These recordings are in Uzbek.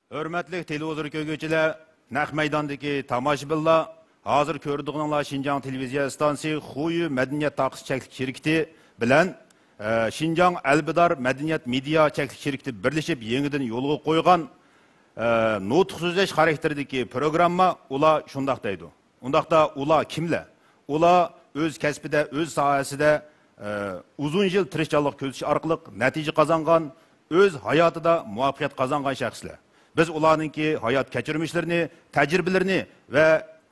Hörmətli televizor kögüçülər, naq meydandakı tomoshabinlar, hozir ko'rdiğinizlar Şinjan televiziya stansiyasi Xuyu madaniyat taqis cheklik şirkati bilan Şinjan Albidar madaniyat media cheklik şirkati birlashib yangidan yo'lga qo'ygan nutq so'zlash xarakterdagi programma ular shundaq deydi. Undaqda ular kimlar? Ular o'z kasbida, o'z sohasida uzun yil tirishchanlik ko'rsatish orqali natija qozongan, o'z hayotida muvaffaqiyat qozongan shaxslar. Biz ularninki hayot kechirmishlarini, tajribalarini va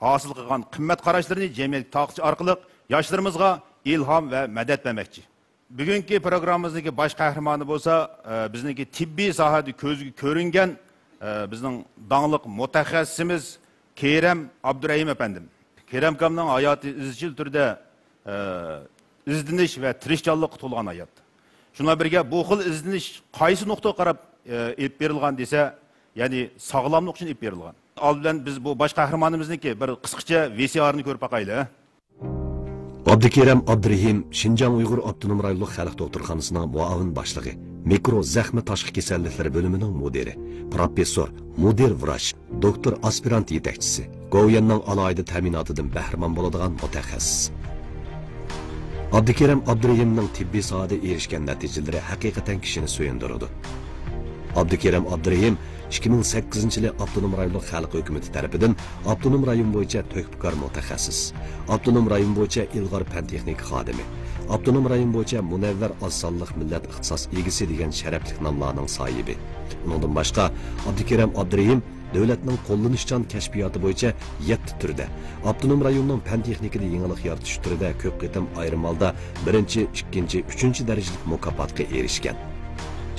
hosil qilgan qimmat qarashlarini jamiyatga taqsish orqali yoshlarimizga ilhom va madad bermoqchi. Bugungi programmamizdagi bosh qahramoni bo'lsa, bizniki tibbiy sohada ko'zga ko'ringan bizning dаңlıq mutaxassisimiz Kerem Abdurahim efendim. Kerem kamning hayoti izchil turda izdinish va tirishchanlik to'lgan hayot. Shunga birga bu xil izdinish qaysi nuqtaga qarab elib berilgan desa, ya'ni sog'lomlik uchun elib berilgan. Oldin biz bu bosh qahramonimizniki bir qisqacha VCR'ni ko'rib baqaylik. Abdukerem Abdurahim Şinjan Uyghur Abdunum Rayonluq Xalq Doktorxonasining muavin boshlig'i, mikro zaxmi tashqi kasalliklari bo'limining mudiri, professor, mudir vrach, doktor aspirant yetakchisi, Goviyanning alohida ta'minotidan bahramand bo'ladigan mutaxassis. Abdukerem Abdurahimning tibbiy sohada erishgan natijalari haqiqatan kishini so'yindiradi. Abdukerem Abdurahim 2008-yili Abdunum Rayonluq Xalq Hökuməti tərəfindən Abdunum rayon bo'yicha töhfəkar mutaxassis, Abdunum rayon bo'yicha ilg'or fan texnik xodimi, Abdunum rayon bo'yicha munavvar oz sonliq millat ixtisos egisi degan sharafli nomlarning sohibi. Undan boshqa Abdukerem Abdurahim davlatning qo'llanishchan kashfiyoti bo'yicha 7 turda, Abdunum rayonining fan texnikada yangilik yaratish turida ko'p qitim ayrim holda 1-chi, 2-chi, 3-chi darajalik mukofotga erishgan.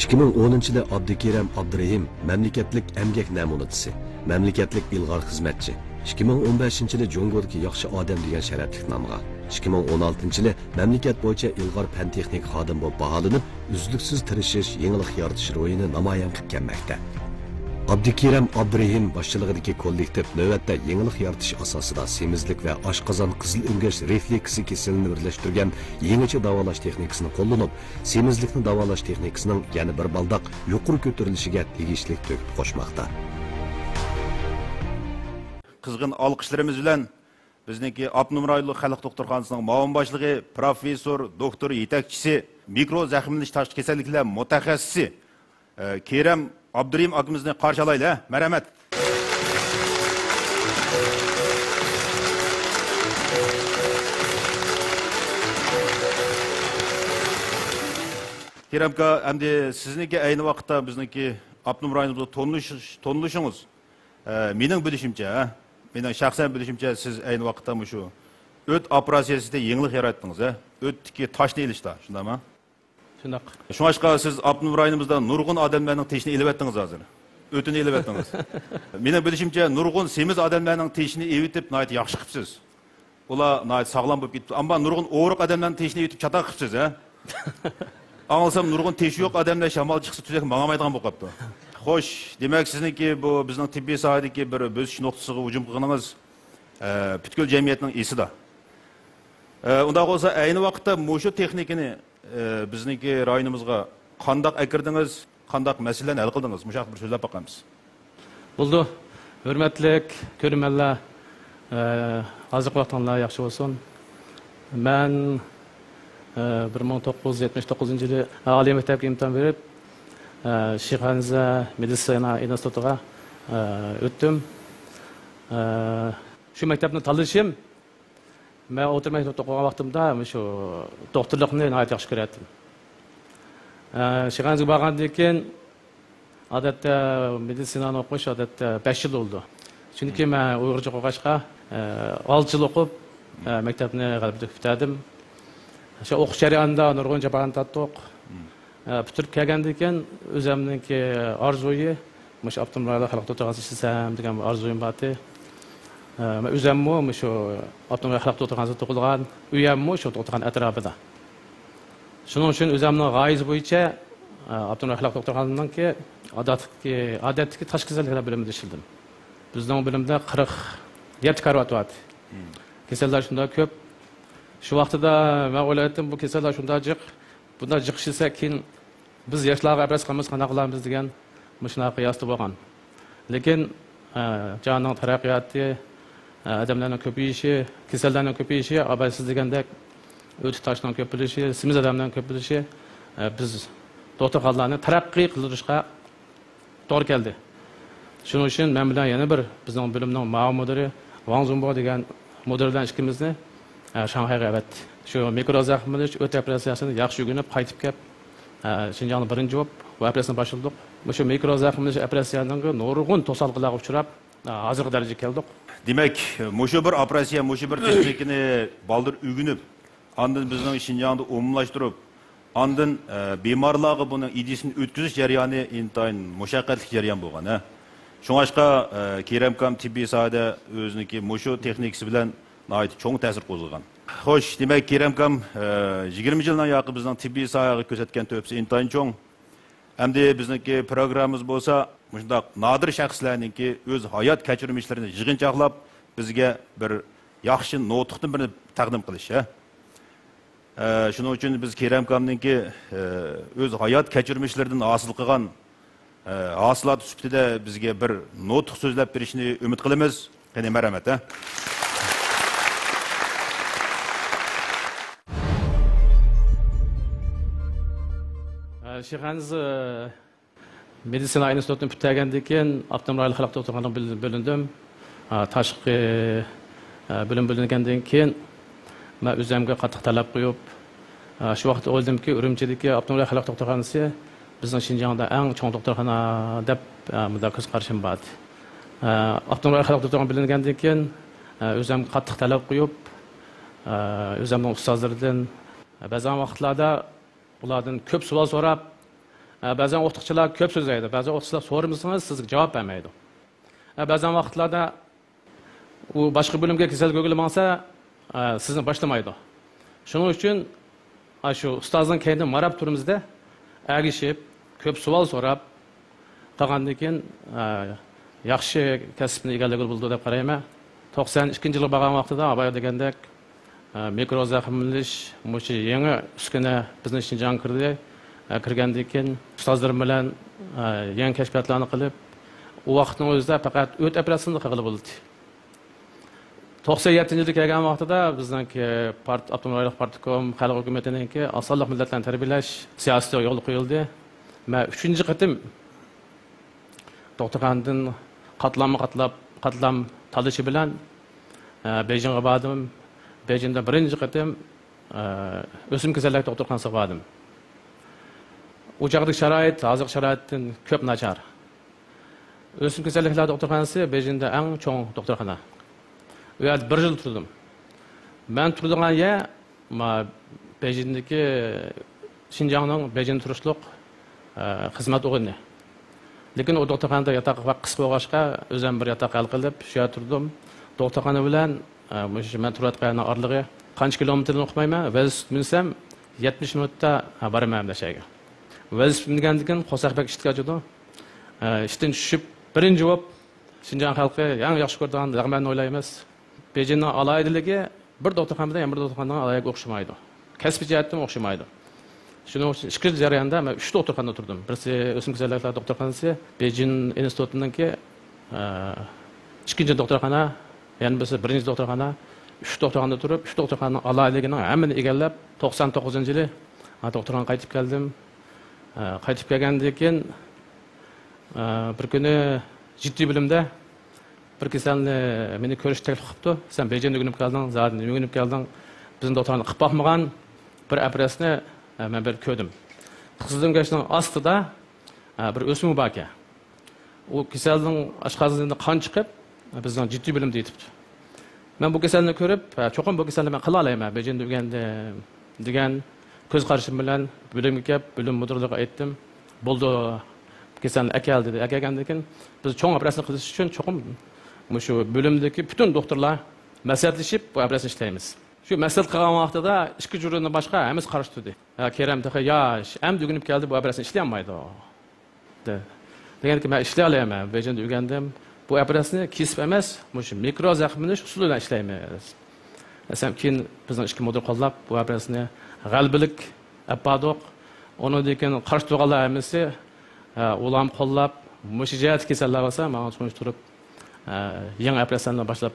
2010-yilda Abdukerem Abdurahim mamlakatlik emgak namunachisi, mamlakatlik ilg'or xizmatchi, 2015-yilda Jongodagi yaxshi odam degan sharafli nomga, 2016-yilda mamlakat bo'yicha ilg'or fan texnik xodim bo'lib baholanib, uzluksiz tirishish, yangilik yaratish ro'yini namoyon qilib kelmoqda. Abdukerem Abdurahim boshchiligidagi kollektiv navbatda yangilik yaratish asosida semizlik va oshqozon qizil o'ngash refleksi kasalini birlashtirgan yangicha davolash texnikasini qo'llanib, semizlikni davolash texnikasining yana bir baldoq yuqori ko'tarilishiga tegishli to'kib qo'shmoqda. Qizg'in olqishlarimiz bilan bizniki Abdunum rayonluq xalq doktorxonasining muavin boshlig'i, professor, doktor yetakchisi, mikro zaxmlanish tashqi kasalliklar mutaxassisi Kerem Abdurahim akimizni qarshi olaylik. Marhamat. Keremka, endi sizniki ayni vaqtda bizniki Abdunum rayonida to'nilishingiz mening bilishimcha, mening shaxsan bilishimcha siz ayni vaqtda shu o't operatsiyasida yangilik yaratdingiz, o'tdagi toshni ilishda, shundaymi? Şundaq. Şuңашqa siz Abdunum rayonimizda nurg'un odamlarning teshini ilib etdingiz hozir. O'tini ilib etdingiz. Mening bilishimcha nurg'un semiz odamlarning teshini evitib, nayt yaxshi qilibsiz. Ular nayt sog'lom bo'lib ketdi. Ammo nurg'un o'g'riq odamlarning teshini evitib chatoq qilibsiz, ha? Anglsam nurg'un teshi yo'q odamlar shamol chiqsa tuzak mang'amaydigan bo'lib qolibdi. Xo'sh, demak sizniki bu bizning tibbiy sohadagi bir bo'sish nuqtasiga hujum qilganingiz butkul jamiyatning esida. Unda bo'lsa ayni vaqtda shu texnikani bizniki rayonimizga qandaq akirdingiz, qandaq masalalarni hal qildingiz? Mushaq bir so'zlab baqamiz. Bo'ldi. Hurmatlik ko'rmanlar, hozir vaqtinglar yaxshi bo'lsin. Men 1979-yili oliy maktabga imtihon berib, Shihanza meditsina institutiga o'tdim. Shu maktabni tanlashim men o'rta maktabda o'qigan vaqtimda shu doktorlikni nihoyat yaxshi ko'rardim. Shihanzaga borgandan keyin odatda meditsinani o'qish odatda 5 yil bo'ldi. Chunki men Uyg'urcha o'qishga 6 yil o'qib maktabni g'alaba bitirdim. Shu o'qish jarayonida nurg'un jarohat tortdik. Bitirib kelgandan keyin o'zimningki orzuyi, shu Abdunum rayonida xalq doktorxonasida ishlasam degan orzuyim bor edi. Men o'zimmi shu Abdunum rayonida xalq doktorxonasida tug'ilgan, uyimmi shu doktorxona atrofida. Shuning uchun o'zimning g'oyam bo'yicha Abdunum rayonida xalq doktorxonasida odatdagi tashqi kasalliklar bo'limida ishladim. Bizning bo'limda 47 karavot bor. Kasallar shunda ko'p. Shu vaqtida men o'yladim bu kasallar shunda jiq, bunda jiqishsa keyin biz yoshlarga abras qilamiz, qanaqa qilamiz degan shunaqa qiyosda bo'lgan. lekin canның taraqqiyoti, adamlarning ko'payishi, kasallarning ko'payishi, abaysiz degandek o'tib tashning ko'payishi, simiz odamlarning ko'payishi biz doktorxonalarni taraqqiy qildirishga to'g'ri keldi. Shuning uchun men bilan yana bir bizning bo'limning ma'mur mudiri Wang Zhongbo degan mudirdan ikkimizni Shanxayga avatdi. Shu mikrozaxmilish o't operatsiyasini yaxshi o'rganib qaytib kelib, Xinjiangda birinchi bo'lib operatsiyani boshladik. Shu mikrozaxmilish operatsiyaning nurg'un to'salg'ilarga uchrab, hozirgi darajaga keldik. Demek, mushu bir operatsiya, mushu bir texnikani baldır o'rganib, ondan bizning Xinjiangda umumlashtirib, ondan bemorlarga buning idisini o'tkazish jarayoni intayin mushaqqatli jarayon bo'lgan. Şuңашqa Keremkam tibbiy sohada o'ziniki mushu texnikasi bilan nihoyat cho'ng ta'sir qo'zg'agan. Xo'sh, demak Keremkam 20 yildan yoqib bizning tibbiy sohaga ko'rsatgan to'psi intayin cho'ng. Hamda bizniki programmamiz bo'lsa, shunday nodir shaxslarningki o'z hayot kechirmishlarini yig'inchoqlab bizga bir yaxshi nutqni birini taqdim qilish. Shuning uchun biz Keremkamningki o'z hayot kechirmishlaridan hosil qilgan hasılat üstüde bizge bir nutq so'zlab berishni umid qilamiz. Qani marhamat. Şeyhaniz meditsina institutini bitirgandan keyin Abdunum rayonlik xalq doktorxonasiga bo'lindim. Tashqi bo'lim bo'lingandan keyin men o'zimga qattiq talab qo'yib, shu vaqt o'yladimki, Urumchidagi Abdunum rayonlik xalq doktorxonasi bizning Xinjiangda eng cho'ng doktorxona deb munda ko'z qarashim bor. Abdunum rayonlik xalq doktorxonasiga bo'lingandan keyin o'zimga qattiq talab qo'yib, o'zimning ustozlaridan ba'zan vaqtlarda ulardan ko'p savol so'rab, ba'zan o'qituvchilar ko'p so'zlaydi, ba'zan o'qituvchilar so'ramasangiz sizga javob bermaydi. Ba'zan vaqtlarda u boshqa bo'limga kasallik o'rganmasa, sizni boshlamaydi. Shuning uchun shu ustozning keyindan marab turimizda agishib, ko'p savol so'rab qolgandan keyin yaxshi kasbni egallab bo'ldi deb qarayman. 92-yilga borgan vaqtida Abay degandek mikrozaxmilish mushu yangi uskuna bizning Xinjiang kirdi. Kirgandan keyin ustozlarim bilan yangi kashfiyotlarni qilib, u vaqtning o'zida faqat o't operatsiyasini qilib bo'ldi. 97-yilda kelgan vaqtida bizningki Abdunum rayonlik partkom xalq hukumatiningki osonlik millatlarni tarbiyalash siyosati yo'l qo'yildi. Men 3-qatim doktorxonadan qatlam talishi bilan Beijingga bordim. Beijingda birinchi qatim o'sim kasallik doktorxonasiga bordim. U chaqdagi sharoit hozirgi sharoitdan ko'p nachar. O'sim kasalliklar doktorxonasi Beijingda eng cho'ng doktorxona. U yerda 1 yil turdim. Men turadigan yer Beijingdagi Xinjiangning Beijing turishliq xizmat o'rni. Lekin o doktorxonada yotoq vaqt qisqa bo'lg'achqa o'zim bir yotoq hal qilib, shu yerda turdim. Doktorxona bilan men turadigan orlig'i qancha kilometrni o'qimayman, velosiped minsam 70 minutda boraman dashayga. Velosiped mingandan keyin Qo'saqbek ishga chiqdi. Ishdan tushib birinchi bo'lib Xinjiang xalqi yangi yaxshi ko'radigan rahmatni o'ylaymiz. Beijingning alaydiligi bir doktorxonada ham bir doktorxonaga alayga o'xshamaydi. Kasb jihatdan o'xshamaydi. Shuning uchun ishqi jarayonda men 3 doktorxonada turdim. Birisi o'sim kasalliklar doktorxonasi, Beijing institutininki ikkinchi doktorxona, yana birisi birinchi doktorxona. 3 doktorxonada turib, 3 doktorxonaning alayligining hammani egallab 99-yili doktorxonaga qaytib keldim. Qaytib kelgandan keyin bir kuni jiddiy bilimda bir kasalni meni ko'rish taklif qilibdi. Sen Beijingga o'rganib kelding, zaten o'rganib kelding. Bizning doktorxona qilib boqmagan bir operatsiyani men bir ko'rdim. Qizildim gashning ostida bir o'sma bor ekan. U kasalning ashqozonida qon chiqib, bizning jiddiy bilimda yetibdi. Men bu kasalni ko'rib, cho'qim bu kasalni men qila olaman, Beijingda o'rgandim degan ko'z qarashim bilan bo'limga kelib, bo'lim mudirligiga aytdim. Bo'ldi, kasalni akal dedi. Akagandan keyin biz cho'ng operatsiya qilish uchun cho'qim shu bo'limdagi butun doktorlar maslahatlashib bu operatsiyani ishlaymiz. Shu maslahat qilgan vaqtida ishki jurnaldan boshqa hammasi qarshi turdi. Kerem taqa yosh, hamda o'rganib keldi, bu operatsiyani ishlay olmaydi. Deganki men ishlay olaman, Beijingda o'rgandim. Bu operatsiyani kesib emas, shu mikro zaxmlanish usuli bilan ishlaymiz. Asam keyin bizning ishki mudir qo'llab bu operatsiyani g'albilik apadoq, uni degan qarshi turganlar hammasi ulam qo'llab mush jihat kasallar bo'lsa, menga tushuntirib, yangi operatsiyalarni boshlab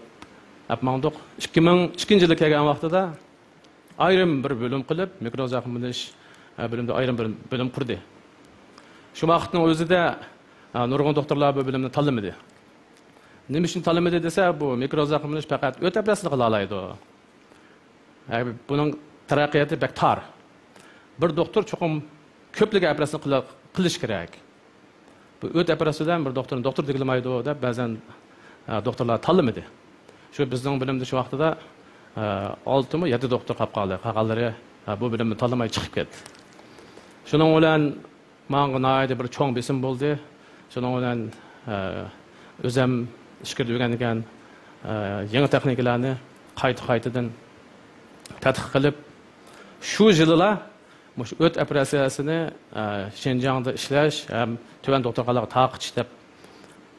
yapmandik. 2002-yilda kelgan vaqtida ayrim bir bo'lim qilib, mikro zaxmlanish bo'limda ayrim bir bo'lim qurdi. Shu vaqtning o'zida nurg'un doktorlar bu bo'limni tanlamadi. Nima uchun tanlamadi desa, bu mikro zaxmlanish faqat o't operatsiyasini qila oladi. Buning taraqqiyoti bek tor. Bir doktor cho'qim ko'pligi operatsiya qilish kerak. Bu o't operatsiyadan bir doktor degilamaydi deb ba'zan doktorlar tanlamadi. Shu bizning bilimda shu vaqtida 6 mi 7 doktor qolib qoldi. Qolganlari bu bilimni tanlamay chiqib ketdi. Shuning bilan menga bir cho'ng besim bo'ldi. Shuning bilan o'zim ishga o'rgangan yangi texnikalarni qaytadan tadqiq qilib, shu yillar mush o't operatsiyasini Şinjan'da ishlash ham tuvan doktorlarga taqiq deb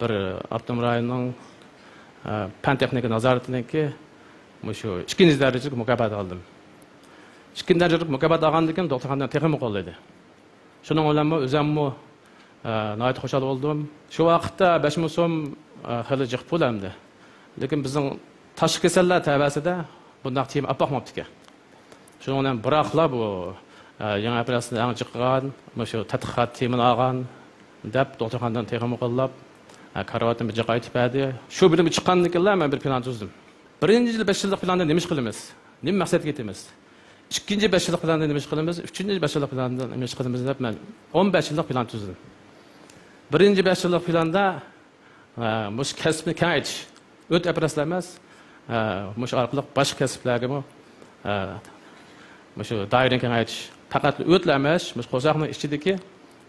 bir avtonom rayonning pan texnika nazoratiniki mushu 2-darajalik mukofot oldim. 2-darajalik mukofot olgandan keyin doktorxonadan texnik qo'llaydi. Shuning bilan o'zimmi nihoyat xushal bo'ldim. Shu vaqtda 5000 so'm hali jiq pul hamdi. Lekin bizning tashqi kasallar tabasida bunday tiyim apaqmabdi ekan. Shuning bilan biroqlar bu yangi operatsiyadan chiqqan, mushu tadqiqot tiyimini olgan deb doktorxonadan texnik qo'llab karovatni bir joyga aytib berdi. Shu bilim chiqqandan keyin men bir plan tuzdim. Birinchi yil 5 yillik planda nima ish qilamiz? Nima maqsadga yetamiz? Ikkinchi 5 yillik planda nima ish qilamiz? Uchinchi 5 yillik planda nima ish qilamiz deb men 15 yillik plan tuzdim. Birinchi 5 yillik planda mush kasbni kengaytirish, o't operatsiyalar emas, mush orqali boshqa kasblarga mushu doirani kengaytirish. Faqat o'tlar emas, mush qo'shaqning ichidagi,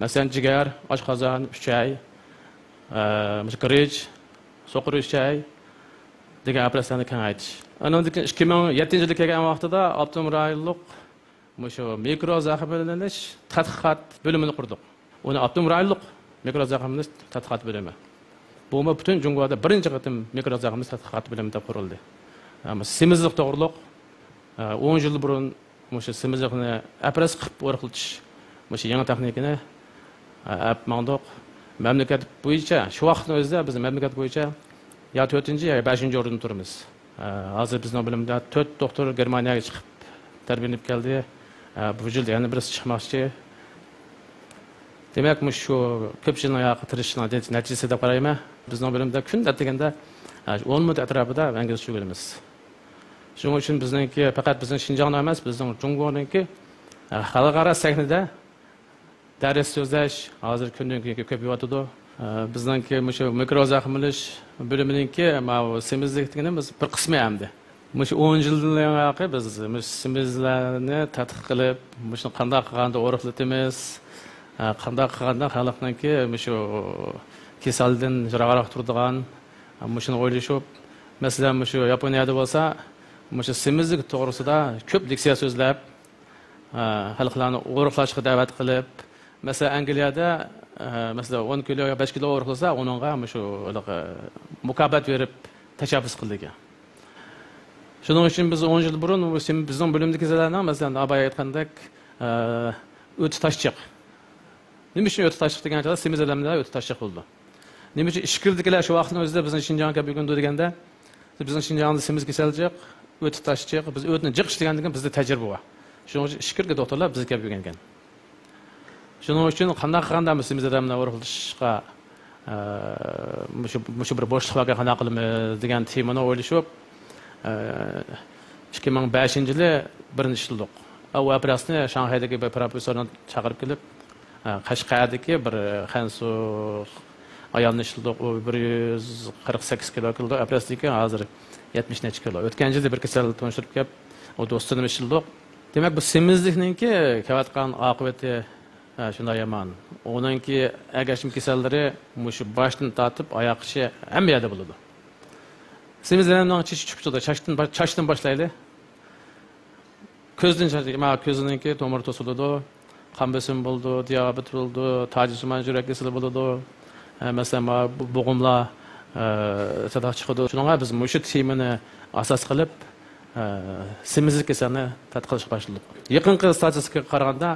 masalan, jigar, oshqozon, uchay, mush grij, so'qir uchay degan operatsiyani kengaytirish. Andan keyin 2007-yilda kelgan vaqtida avtonom rayonlik mushu mikro zaxmlanish tadqiqot bo'limini qurdik. Uni avtonom rayonlik mikro zaxmlanish tadqiqot bo'limi. Bu butun Jumhuriyatda birinchi qatim mikro zaxmlanish tadqiqot bo'limi deb qurildi. Semizlik to'g'riliq 10 yil burun mushu semizlikni operatsiya qilib o'rqitish mushu yangi texnikani apmandoq mamlakat bo'yicha shu vaqtning o'zida biz mamlakat bo'yicha ya 4-chi ya 5-chi o'rinda turamiz. Hozir bizning bilimda 4 doktor Germaniyaga chiqib tarbiyalanib keldi. Bu yil yana birisi chiqmoqchi. Demak, shu ko'p yilning tirishning natijasi deb qarayman. Bizning bilimda kun deganda 10 muddat atrofida yangiz shug'ulimiz. Shuning uchun bizningki faqat bizning Şinjan'da emas, bizning Jumhuriyatdagi xalqaro sahnada dars so'zlash hozir kundan kunga ko'payotdi. Bizningki mushu mikro zaxmlanish bo'limininki semizlik deganimiz bir qismi hamdi. Mushu 10 yildan biz semizlarni tadqiq qilib, mushuni qanday qilganda o'rqitamiz, qanday qilganda xalqninki mushu kasaldan jiroqroq turadigan, mushuni o'ylashib, masalan, mushu Yaponiyada bo'lsa, mushu semizlik to'g'risida ko'p leksiya so'zlab, xalqlarni o'rqlashga da'vat qilib, masalan, Angliyada masalan 10 kilo yo 5 kilo o'rqilsa, uningga mushu mukofot berib tashabbus qildik. Shuning uchun biz 10 yil burun bizning bo'limdagi kasallarni masalan abay aytgandek o'ti tashchiq. Nima uchun o'ti tashchiq degancha semizlarga o'ti tashchiq bo'ldi. Nima uchun ishkirdikilar shu vaqtning o'zida bizning Şinjan'ga bugun deganda bizning Şinjan'da semiz kasalchiq, o'ti tashchiq, biz o'tni jiqish degandan bizda tajriba bor. Shuning uchun ishkirga doktorlar bizga kelib o'rgangan. Shuning uchun qanday qilganda semizlarga o'rqilishga mushu bir bo'shliqlarga qanday qilamiz degan temani o'ylashib 2005-yili birinchi ishildik. O operatsiyani Shanxaydagi bir professorni chaqirib kelib, Qashqardagi bir Xansu ayolni ishildik. U 148 kilo qildi. Operatsiyaga hozir 70 necha kilo. O'tgan yilda bir kasal tunishtirib kelib, o do'stini ishildik. Demak, bu semizlikninki kelayotgan oqibati shunday yomon. Uningki agashim kasallari mushu boshdan tortib oyoqgacha hamma yerda bo'ladi. Semizlarning chishi chiqdi, chashdan boshlaydi. Ko'zdan chashdi, ko'zininki tomir to'siladi, qon bosim bo'ldi, diabet bo'ldi, tajisman yurak kasali bo'ladi. Masalan, bo'g'imlar sadaq chiqadi. Shunga biz mushu temani asos qilib semizlik kasalini tadqiq qilishga boshladik. Yaqinqi statistikaga qaraganda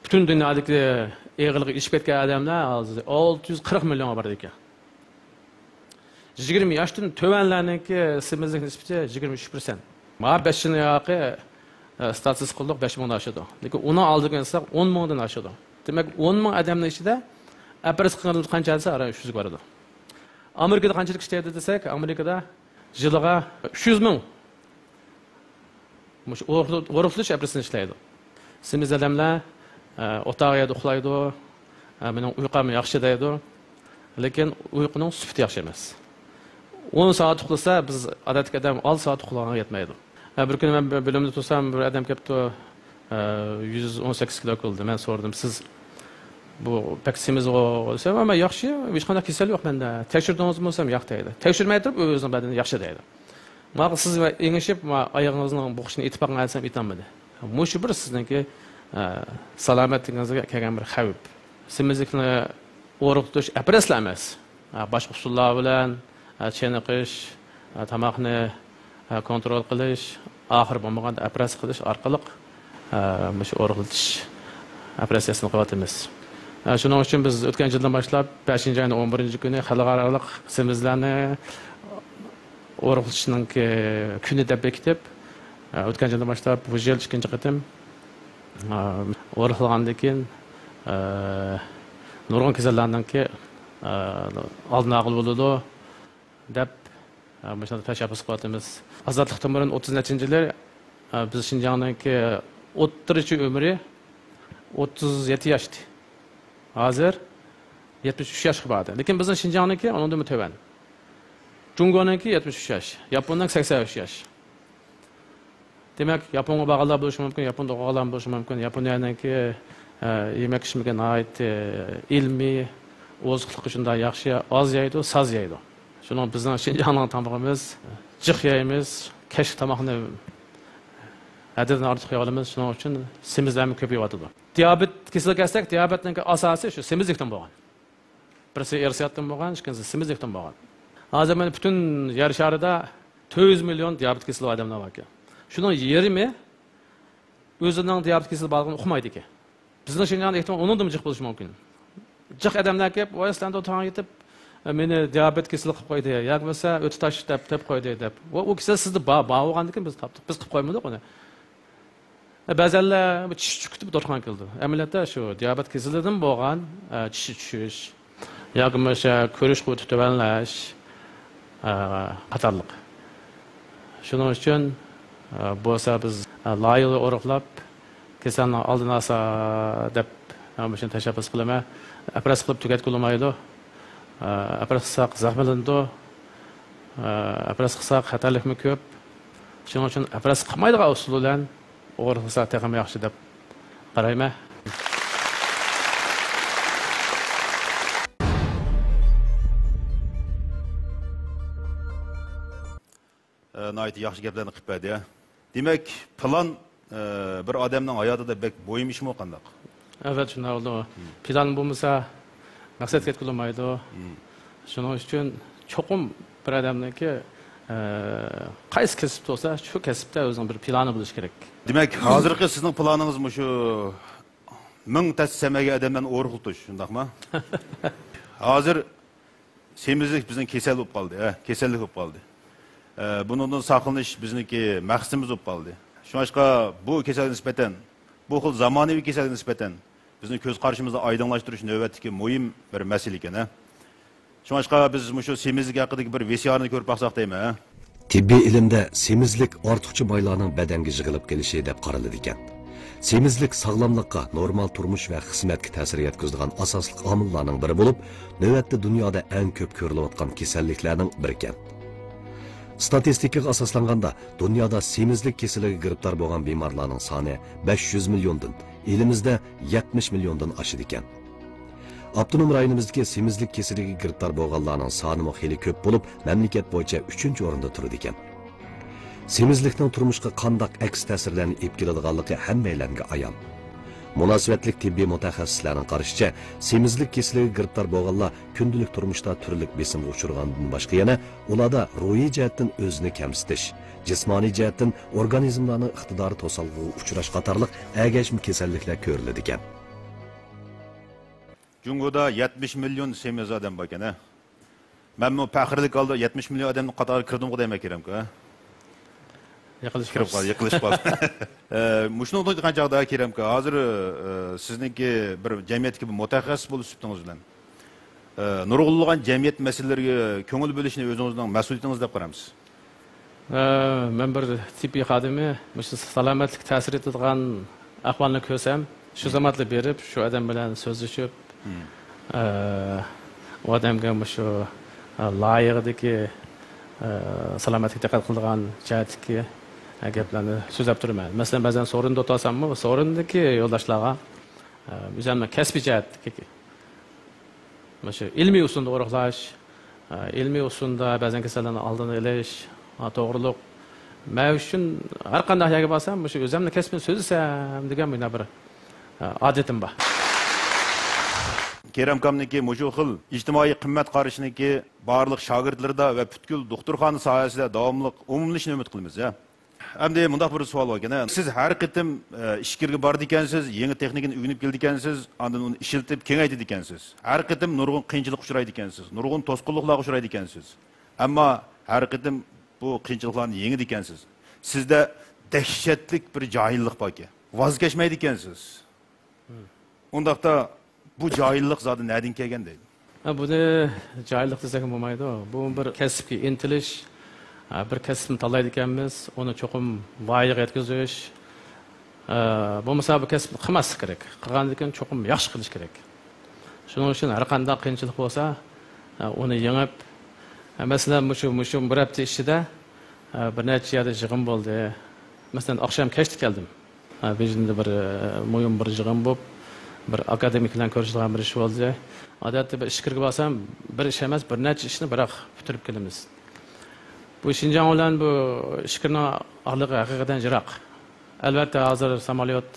butun dunyodagi eg'irligi ishib ketgan odamlar hozir 640 million bor ekan. 20 yoshdan tovanlarniki semizlik nisbati 23%. Ma 5 yil yoqi statistik qildik 5 mingdan oshadi. Lekin uni oldiga kelsak 10 mingdan oshadi. Demak 10 ming odamning ichida apparat qanchasi ara 300 ga boradi. Amerikada qanchalik ishlaydi desak, Amerikada yiliga 300 ming mush o'rixlish apparatini ishlaydi. Semiz odamlar o'tag'ida uxlaydi, mening uyqum yaxshi deydi. Lekin uyquning sifati yaxshi emas. 10 soat uxlasa, biz odatda odam 6 soat uxlaganga yetmaydi. Bir kuni men bilimda tursam, bir odam kelibdi, 118 kilo bo'ldi. Men so'radim, siz bu pek semiz bo'lsa, ama yaxshi, hech qanday kasal yo'q menda. Tekshirdingizmi bo'lsam, yo'q deydi. Tekshirmay turib, o'zining badani yaxshi deydi. Men siz engishib, oyog'ingizning bo'g'ishini etib qolgansam aytolmadi. Mushu bir sizningki salomatligingizga kelgan bir xavf. Semizlikni o'rg'itish operatsiya emas. Boshqa usullar bilan cheniqish, tomoqni kontrol qilish, oxir bo'lmaganda operatsiya qilish orqali mush o'rg'itish operatsiyasini qilyapmiz. Shuning uchun biz o'tgan yildan boshlab 5-oyning 11-kuni xalqaro semizlarni o'rg'itishning kuni deb bekitib, o'tgan yildan boshlab bu yil 2-chi qatim o'rg'ilgandan keyin nurg'un kasallarninki oldini olib deb mana tashabbus qilyapmiz. Ozodlikdan burun 30-yillar biz Xinjiangdagi o'rtacha umri 37 yoshdi. Hozir 73 yoshga bordi. Lekin bizning Xinjiangdagi undan to'van. Jungoniki 73 yosh, Yapondan 83 yosh. Demak, Yaponga bag'alab bo'lishi mumkin, Yaponda o'g'lan bo'lishi mumkin. Yaponiyadagi yemak ishimiga oid ilmiy o'zliqligi shunday yaxshi, oz yeydi, soz yeydi. Shuning bizning Xinjiangning tomog'imiz, jiq yeymiz, kech tomoqni haddan ortiq yeyolamiz. Shuning uchun semizlarimiz ko'payadi. Diabet kasallik desak, diabetning asosi shu semizlikdan bo'lgan. Birisi ersiyatdan bo'lgan, ikkinchisi semizlikdan bo'lgan. Hozir men butun yer sharida 400 million diabet kasallik odamlar bor ekan. Shuning yarmi o'zining diabet kasallik bo'lganini uqmaydi ekan. Bizning Xinjiangda ehtimol undan jiq bo'lishi mumkin. Jiq odamlar kelib, "Voyastanda o'tirgan yetib, meni diabet kasallik qilib qo'ydi, yoki bo'lsa o'ti tash deb qo'ydi" deb. U kisal sizni bo'lgandan biz topdik, biz qilib qo'ymadik uni. Ba'zanlar tish chukitib o'tirgan keldi. Amaliyotda shu diabet kasalligidan bo'lgan tish tushish, yoki bo'lsa ko'rish quvvati tubanlash qatorliq. Shuning uchun bo'lsa biz loyiha o'rg'lab kasallikni oldini olsa deb shuni tashabbus qilaman. Operatsiya qilib tugatolmaydi. Operatsiya qilsak zaxmlandi. Operatsiya qilsak xatarlikmi ko'p. Shuning uchun operatsiya qilmaydigan usul bilan o'rg'ilsa ham yaxshi deb qarayman. Nayt yaxshi gaplarni qilib berdi. Demak, plan bir odamning hayotida bek bo'yim ishmi qandaq? Evet, shunday oldu. Plan bo'lmasa maqsadga yetkazilmaydi. Shuning uchun cho'qim bir odamniki qaysi kasbda bo'lsa, shu kasbda o'zining bir plani bo'lishi kerak. Demak, hozirgi sizning planingiz shu 1000 tasamaga odamdan o'rg'itish, shundaqmi? Hozir semizlik bizning kasal bo'lib qoldi, kasallik bo'lib qoldi. Bundan saqlanish bizniki maqsadimiz bo'lib qoldi. Shuningga bu kasallikka nisbatan, bu xil zamonaviy kasallikka nisbatan bizning ko'z qarashimizni oydinlashtirish navbatdagi muhim bir masala ekan. Shuningga biz shu semizlik haqidagi bir visiyorni ko'rib baqsaq deyman. Tibbiy ilmda semizlik ortiqcha boylarning badanga yig'ilib kelishi deb qaraladi ekan. Semizlik sog'lomlikqa, normal turmush va xizmatga ta'sir yetkazadigan asosli omillarning biri bo'lib, navbatda dunyoda eng ko'p ko'rilayotgan kasalliklarning biri ekan. Statistikaga asoslanganda dunyoda semizlik kasaliga giribtor bo'lgan bemorlarning soni 500 milliondan, elimizda 70 milliondan oshadi ekan. Abdunum rayonimizdagi semizlik kasaliga giribtor bo'lganlarning soni xeyli ko'p bo'lib, mamlakat bo'yicha 3-o'rinda turadi ekan. Semizlikning turmushga qanday aks ta'sirlarni olib keladiganligi hammalarga ayon. Munosabatlik tibbiy mutaxassislarning qarashicha, semizlik kasaliga giribtor bo'lganlar kundalik turmushda turli besimga uchragandan boshqa yana ularda ruhiy jihatdan o'zini kamsitish, jismoniy jihatdan organizmlarning iqtidori to'salg'iga uchrash qatorliq agashma kasalliklar ko'riladi ekan. Cungo'da 70 milyon semiz adam var ekan, ha. Ben bu faxrlik aldı 70 milyon adamın qatarına kirdim o demek kerak, ha. Yiqilishib qoldi. Mushuni o'ylaydigan qanchaqda kerak, hozir sizniki bir jamiyatga bir mutaxassis bo'lib chiqdingiz bilan. Nurg'unlagan jamiyat masalalariga ko'ngil bo'lishni o'zingizning mas'uliyatingiz deb qaraymiz. Men bir tipi xodimi, shu salomatlik ta'sir etadigan ahvolni ko'rsam, shu zamonda berib, shu odam bilan so'zlashib, u odamga shu loyiqdagi salomatlikka diqqat qiladigan jihatdagi gaplarni so'zlab turaman. Masalan, ba'zan so'rinda o'tasammi, so'rindagi yo'ldoshlarga o'zimni kasbiy jihatdagi shu ilmiy usulda o'roqlash, ilmiy usulda ba'zan kasallarni oldini olish, to'g'riliq. Men uchun har qanday yerga borsam, shu o'zimni kasbini so'zlasam degan bir odatim bor. Kerem Kamniki mushu xil ijtimoiy qimmat qarishniki barliq shogirdlarda va butkul doktorxona sohasida davomli umumlashni umid qilamiz, ya. Endi mundaq bir savol bor ekan. Siz har qitim ishkirga bordi ekansiz, yangi texnikani o'rganib keldi ekansiz, andan uni ishiltib kengaytirdi ekansiz. Har qitim nurg'un qiyinchilik uchraydi ekansiz, nurg'un to'sqinliklarga uchraydi ekansiz. Ammo har qitim bu qiyinchiliklarni yengdi ekansiz. Sizda dahshatli bir johillik bor ekan. Voz kechmaydi ekansiz. Undaqda bu johillik zodi nereden kelgan deydi? Buni johillik desak bo'lmaydi. Bu bir kasbga intilish, bir kasbni tanlaydi ekanmiz, uni cho'qim voyaga yetkazish. Bo'lmasa bu kasbni qilmaslik kerak. Qilgandan keyin cho'qim yaxshi qilish kerak. Shuning uchun har qanday qiyinchilik bo'lsa, uni yengib, masalan, mushu bir hafta ichida bir necha yerda yig'in bo'ldi. Masalan, oqshom kechda keldim. Bejinda bir muhim bir yig'in bo'lib, bir akademik bilan ko'rishadigan bir ish bo'ldi. Odatda bir ishga borsam, bir ish emas, bir necha ishni biroq bitirib kelamiz. Bu Şinjan bilan bu ishning orlig'i haqiqatan yiroq. Albatta hozir samolyot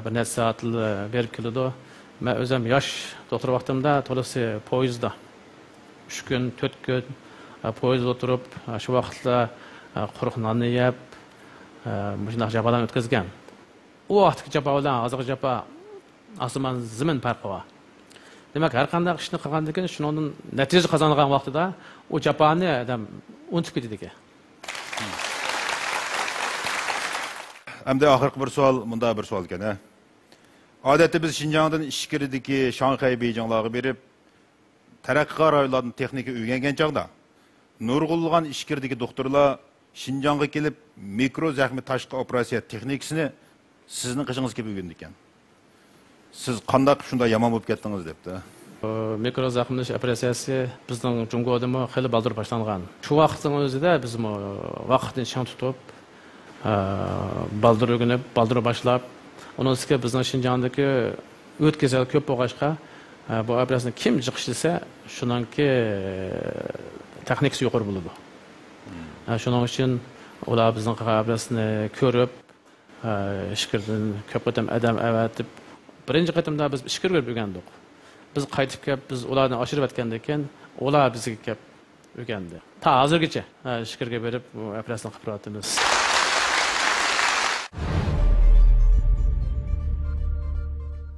bir necha soat berib keladi. Men o'zim yosh doktor vaqtimda to'lasi poyezdda 3 kun, 4 kun poyezdda o'tirib, shu vaqtda quruq nonni yeb, shunday jabadan o'tkazgan. U vaqtdagi jaba bilan hozirgi jaba osmon zimin farqi bor. Demak, har qanday ishni qilgandan keyin shundan natija qozongan vaqtida u jaboni adam unutib ketadi ekan. Endi oxirgi bir savol, bunda bir savol ekan, ha. Odatda biz Şinjandan ishkiridagi Shanxay, Beyjinglarga berib, taraqqiyot rayonlarining texnika o'rgangan chog'da nurg'unlagan ishkirdagi doktorlar Şinjanga kelib mikro zaxmi tashqi operatsiya texnikasini sizning qishingiz kelib o'rgangan ekan. Siz qanday shunda yomon bo'lib ketdingiz debdi. Mikro zaxmlash operatsiyasi bizning Jungoda xeyli baldur boshlangan. Shu vaqtning o'zida biz vaqtni chang tutib, baldur o'rganib, baldur boshlab, undan keyin bizning Şinjandagi o'tkazal ko'p bo'lg'achqa, bu operatsiyani kim jiqishlasa, shuningki texnikasi yuqori bo'ladi. Shuning uchun ular bizning operatsiyani ko'rib, ishkirdan ko'p odam avatib, birinchi qatimda biz ishkir ko'rib o'rgandik. Biz qaytib kelib, biz ularni oshirib o'tgandan keyin ular bizga kelib o'rgandi. Ta hozirgacha ishkirga berib operatsiyani qilib turamiz.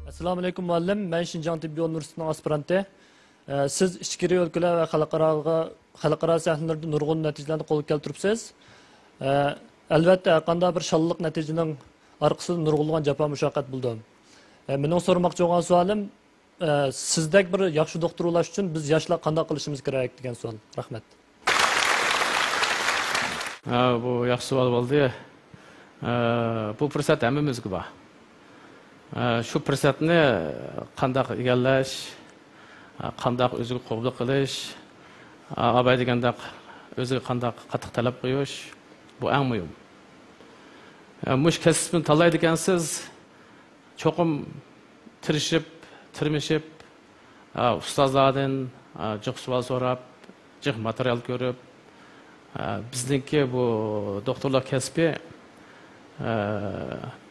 Assalomu alaykum muallim. Men Şinjan Tibbiy universitetining aspiranti. Siz ichkiri o'lkalar va xalqaro sahnalarda nurg'un natijalarni qo'lga keltiribsiz. Albatta, qanday bir shalliq natijaning orqasida nurg'unlagan jafo mushaqqat bo'ldim. Mening so'ramoqchi bo'lgan savolim, sizdek bir yaxshi doktor bo'lish uchun biz yoshlar qanday qilishimiz kerak degan savol. Rahmat. Bu yaxshi savol bo'ldi. Bu fursat hammamizga bor. Shu fursatni qanday egallash, qanday o'ziga qabul qilish, abay deganda o'ziga qanday qattiq talab qo'yish, bu eng muhim. Mush kasbni tanlaydi ekansiz, cho'qim tirmishib, ustozlardan jiq savol so'rab, jiq material ko'rib, bizningki bu doktorlar kasbi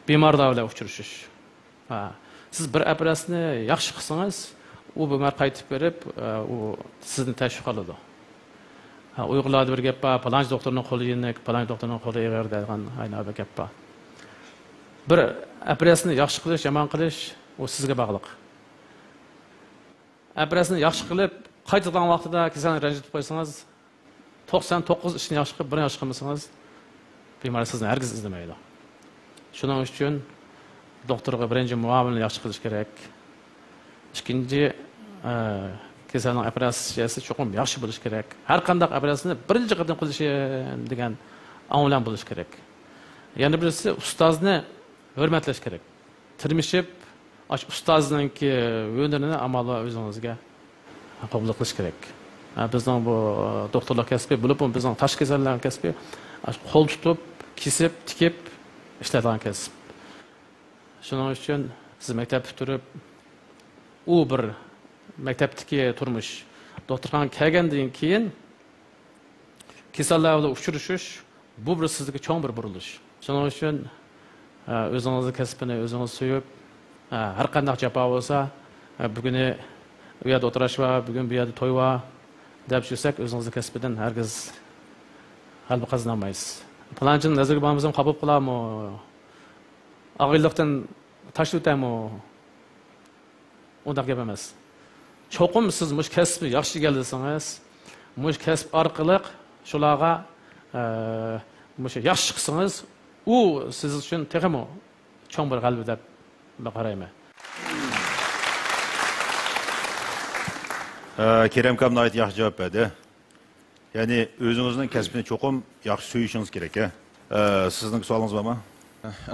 bemorlar bilan uchrashish. Siz bir operatsiyani yaxshi qilsangiz, u bemor qaytib berib, u sizni tashviq qiladi. Uyg'urlarda bir gap bor, palanch doktorning qo'li yenik, palanch doktorning qo'li eg'ir degan aynan bir gap bor. Bir operatsiyani yaxshi qilish, yomon qilish, u sizga bog'liq. operatsiyani yaxshi qilib, qaytadan vaqtida kasalni ranjitib qo'ysangiz, 99 ishni yaxshi qilib, birini yaxshi qilmasangiz, bemor sizni hargiz izlamaydi. Shuning uchun doktorga birinchi muomalani yaxshi qilish kerak. Ikkinchi, kasalning operatsiyasi cho'qim yaxshi bo'lishi kerak. Har qanday operatsiyani birinchi qadam qilishi degan anglab bo'lishi kerak. Yana birisi ustozni hurmatlash kerak. Tirmishib, ustozningki o'rnini amalga o'zingizga qabul qilish kerak. Bizning bu doktorlar kasbi bo'lib, bizning tashqi kasallar kasbi qo'l tutib, kesib, tikib ishlaydigan kasb. Shuning uchun siz maktab bitirib, u bir maktabdagi turmush doktorxonaga kelgandan keyin kasallar bilan uchrashish bu bir sizga cho'ng bir burilish. Shuning uchun o'zingizning kasbini o'zingiz suyib, har qanday jafo bo'lsa, bugun u yerda o'tirish va bugun bu yerda to'y va deb yursak, o'zingizning kasbidan hargiz g'alaba qozonolmaysiz. Planchin nazarga olmasam qabul qilammi? Og'illikdan tashlab o'taymi? Unday gap emas. Cho'qim siz mush kasbni yaxshi egallasangiz, mush kasb orqali shularga mush yaxshi qilsangiz, u siz uchun texmo cho'ng bir g'alaba deb qarayman. Kerem kam ait yaxshi javob berdi. Ya'ni o'zingizning kasbini cho'qim yaxshi suyishingiz kerak. Sizning savolingiz bormi?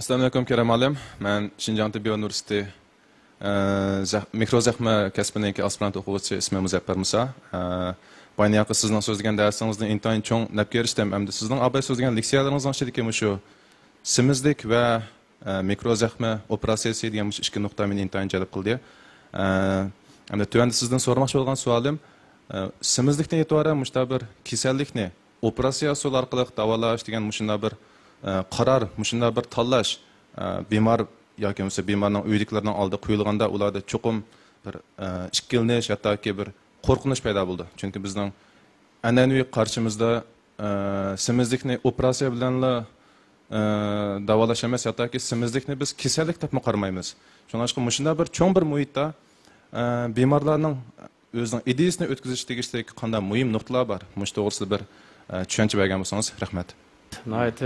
Assalomu alaykum Kerem alim. Men Xinjiang Tibbiy universiteti mikrozahma kasbidagi aspirant o'quvchisi ismim Muzaffar Musa. Bayniyoqi sizning so'zlagan darsingizni intayin cho'ng nabga erishdim. Hamda sizning abay so'zlagan leksiyalaringizning ichidagi shu semizlik va mikrozahma operatsiyasi degan ikki nuqta meni intayin jalb qildi. Hamda tuvanda sizdan so'ramoqchi bo'lgan savolim, semizlikdan e'tiboran mushta bir kasallikni operatsiya usul orqali davolash degan mushunda bir qaror, mushunda bir tanlash bemor yoki bo'lsa bemorning uydagilarning oldi qo'yilganda ularda cho'qim bir ikkilnish yoki bir qo'rqinish paydo bo'ldi. Chunki bizning an'anaviy qarshimizda semizlikni operatsiya bilanla davolash emas, yoki semizlikni biz kasallik deb qaramaymiz. Shuning uchun mushunda bir cho'ng bir muhitda bemorlarning o'zining ideyasini o'tkazish tegishli qanday muhim nuqtalar bor. Mush to'g'risida bir tushuncha bergan bo'lsangiz, rahmat. Nihoyat